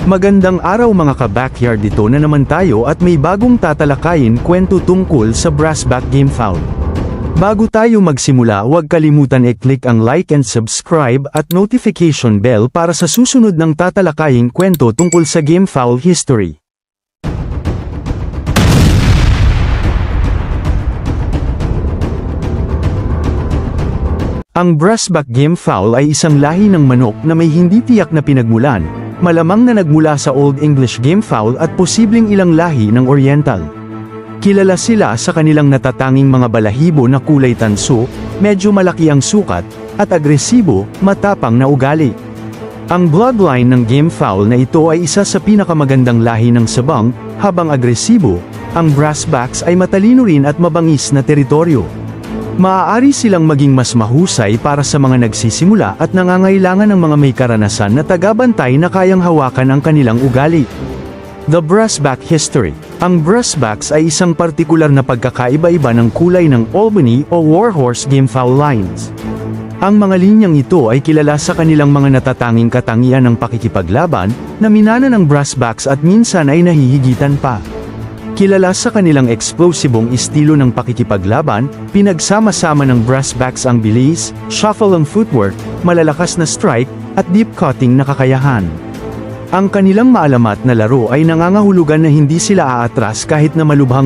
Magandang araw mga ka-backyard, dito na naman tayo at may bagong tatalakayin kwento tungkol sa Brassback Game Foul. Bago tayo magsimula, huwag kalimutan i-click ang like and subscribe at notification bell para sa susunod ng tatalakaying kwento tungkol sa Game Foul history. Ang Brassback Game Foul ay isang lahi ng manok na may hindi tiyak na pinagmulan, malamang na nagmula sa Old English Game Foul at posibleng ilang lahi ng Oriental. Kilala sila sa kanilang natatanging mga balahibo na kulay tanso, medyo malaki ang sukat, at agresibo, matapang na ugali. Ang bloodline ng Game Foul na ito ay isa sa pinakamagandang lahi ng sabang, habang agresibo, ang Brassbacks ay matalino rin at mabangis na teritoryo. Maaari silang maging mas mahusay para sa mga nagsisimula at nangangailangan ng mga may karanasan na tagabantay na kayang hawakan ang kanilang ugali. The Brassback History. Ang Brassbacks ay isang partikular na pagkakaiba-iba ng kulay ng Albany o Warhorse Game Foul lines. Ang mga linyang ito ay kilala sa kanilang mga natatanging katangian ng pakikipaglaban, na minana ng Brassbacks at minsan ay nahihigitan pa. Kilala sa kanilang eksplosibong estilo ng pakikipaglaban, pinagsama-sama ng Brassbacks ang bilis, shuffle ang footwork, malalakas na strike, at deep cutting na kakayahan. Ang kanilang maalamat na laro ay nangangahulugan na hindi sila aatras kahit na malubhang na